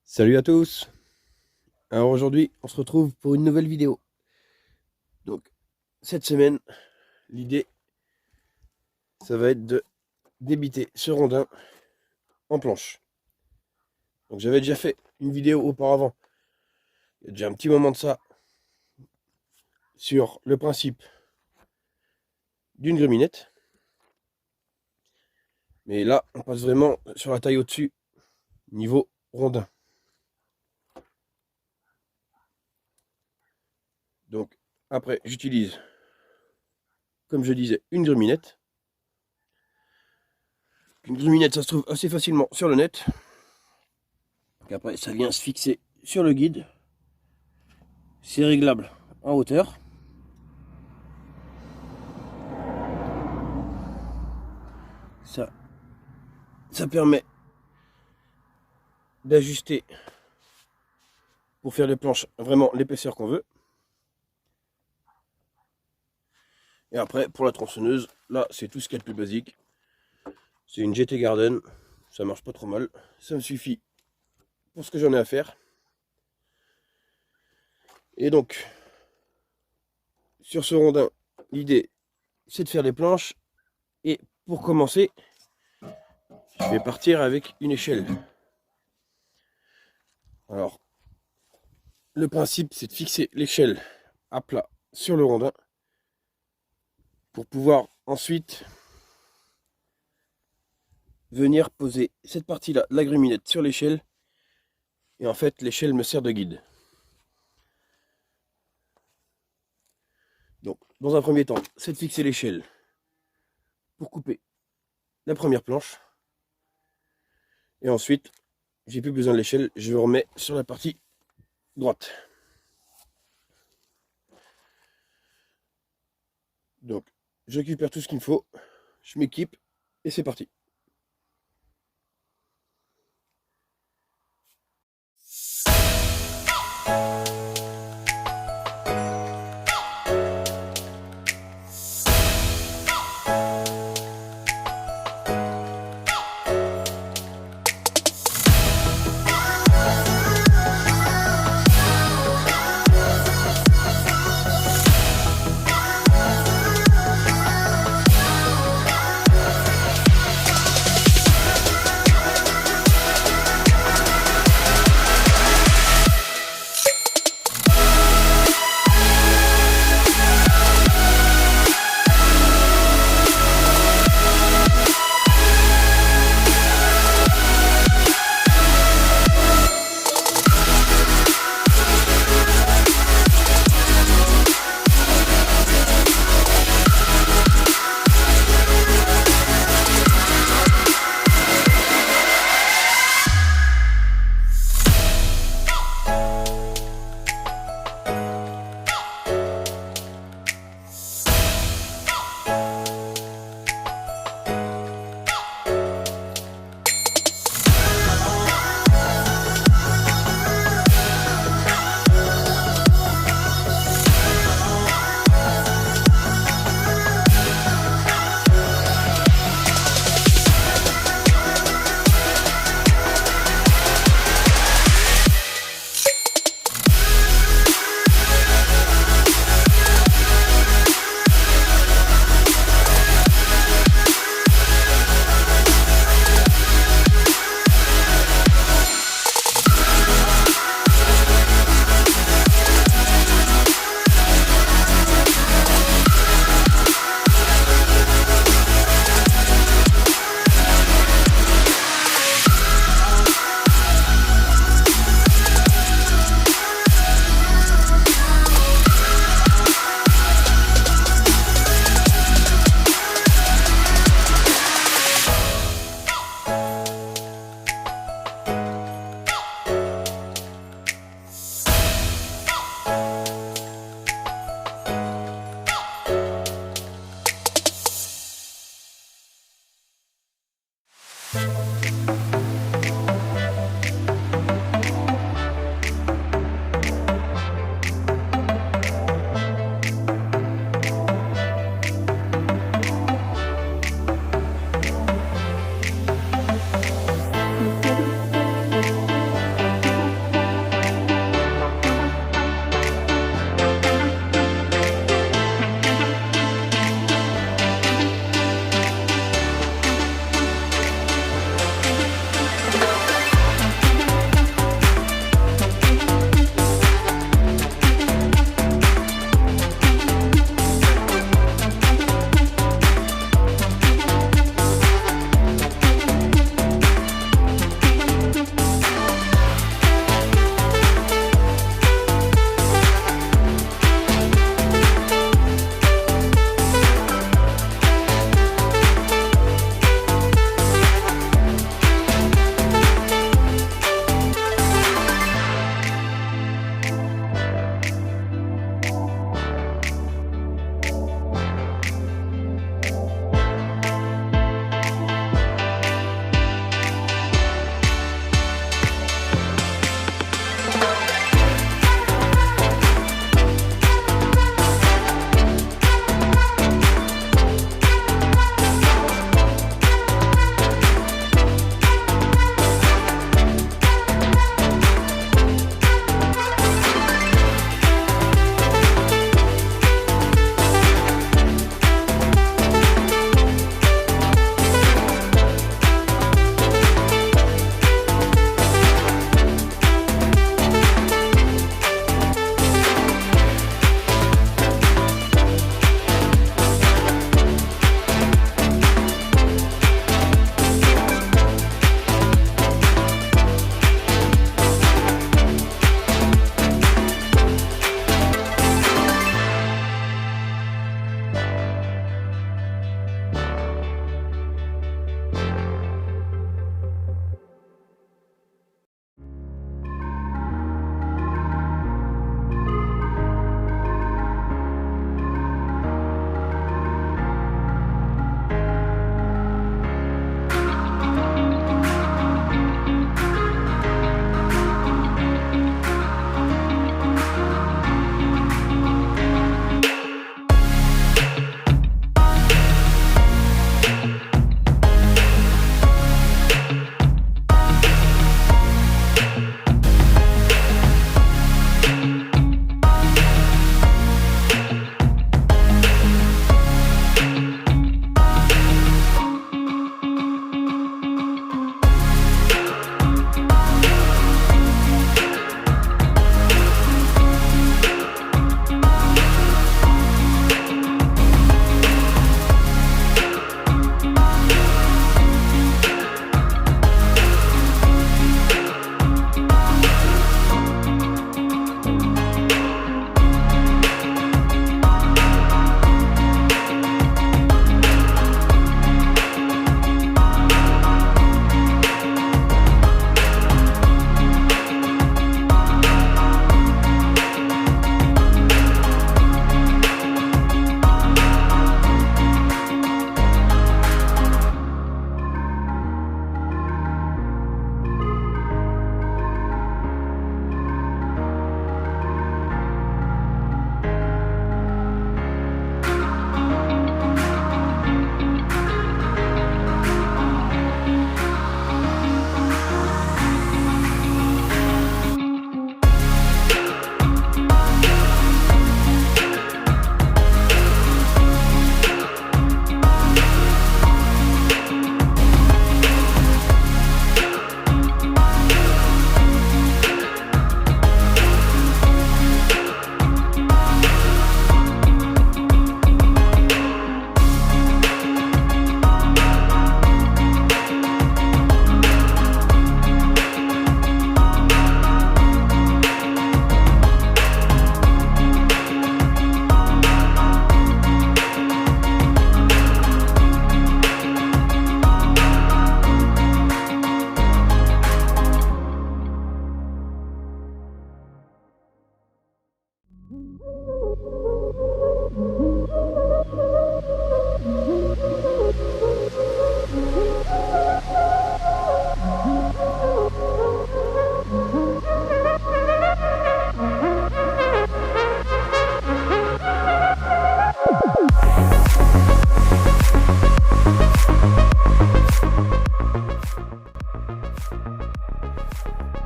Salut à tous. Alors aujourd'hui, on se retrouve pour une nouvelle vidéo. Donc, cette semaine, l'idée, ça va être de débiter ce rondin en planche. Donc j'avais déjà fait une vidéo auparavant, il y a déjà un petit moment de ça, sur le principe d'une gruminette. Mais là, on passe vraiment sur la taille au-dessus, niveau rondin. Donc, après, j'utilise, comme je disais, une gruminette. Une gruminette, ça se trouve assez facilement sur le net. Et après, ça vient se fixer sur le guide. C'est réglable en hauteur. Ça permet d'ajuster pour faire les planches vraiment l'épaisseur qu'on veut. Et après, pour la tronçonneuse, là, c'est tout ce qu'il y a de plus basique. C'est une GT Garden. Ça marche pas trop mal. Ça me suffit pour ce que j'en ai à faire. Et donc, sur ce rondin, l'idée, c'est de faire les planches. Et pour commencer, je vais partir avec une échelle. Alors, le principe, c'est de fixer l'échelle à plat sur le rondin pour pouvoir ensuite venir poser cette partie-là de la gruminette sur l'échelle. Et en fait, l'échelle me sert de guide. Donc, dans un premier temps, c'est de fixer l'échelle pour couper la première planche. Et ensuite, j'ai plus besoin de l'échelle, je remets sur la partie droite. Donc, je récupère tout ce qu'il me faut, je m'équipe et c'est parti.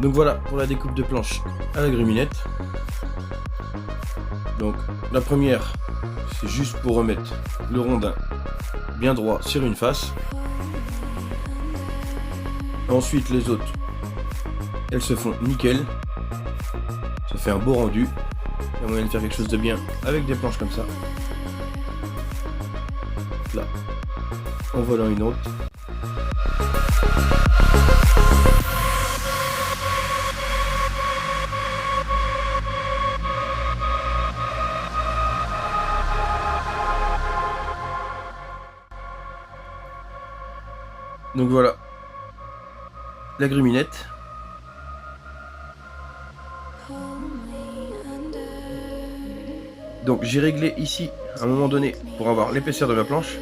Donc voilà pour la découpe de planches à la gruminette. Donc la première, c'est juste pour remettre le rondin bien droit sur une face. Ensuite les autres, elles se font nickel. Ça fait un beau rendu. Il y a moyen de faire quelque chose de bien avec des planches comme ça. Là, en volant une autre. Donc voilà, la gruminette. Donc j'ai réglé ici à un moment donné pour avoir l'épaisseur de ma planche.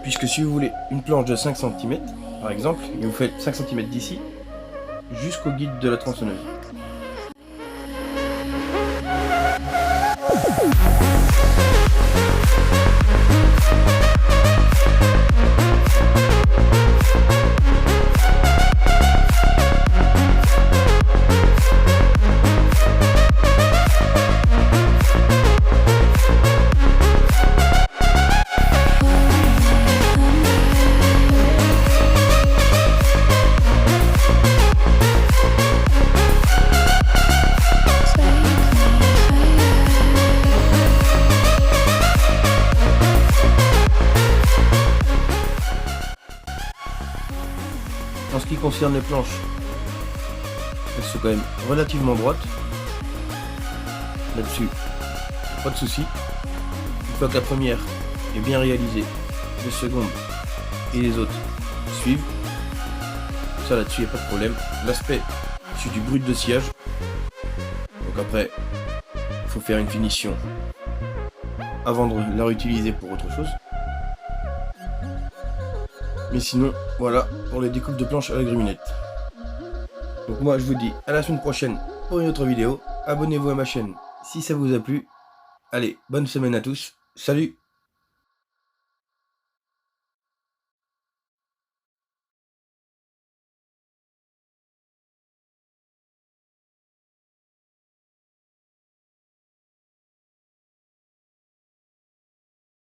Puisque si vous voulez une planche de 5 cm par exemple, et vous faites 5 cm d'ici jusqu'au guide de la tronçonneuse. En ce qui concerne les planches, elles sont quand même relativement droites. Là-dessus, pas de souci. Une fois que la première est bien réalisée, les secondes et les autres suivent. Ça là-dessus, il n'y a pas de problème. L'aspect, c'est du brut de sciage. Donc après, il faut faire une finition avant de la réutiliser pour autre chose. Mais sinon, voilà pour les découpes de planches à la gruminette. Donc moi je vous dis à la semaine prochaine pour une autre vidéo. Abonnez-vous à ma chaîne si ça vous a plu. Allez, bonne semaine à tous. Salut!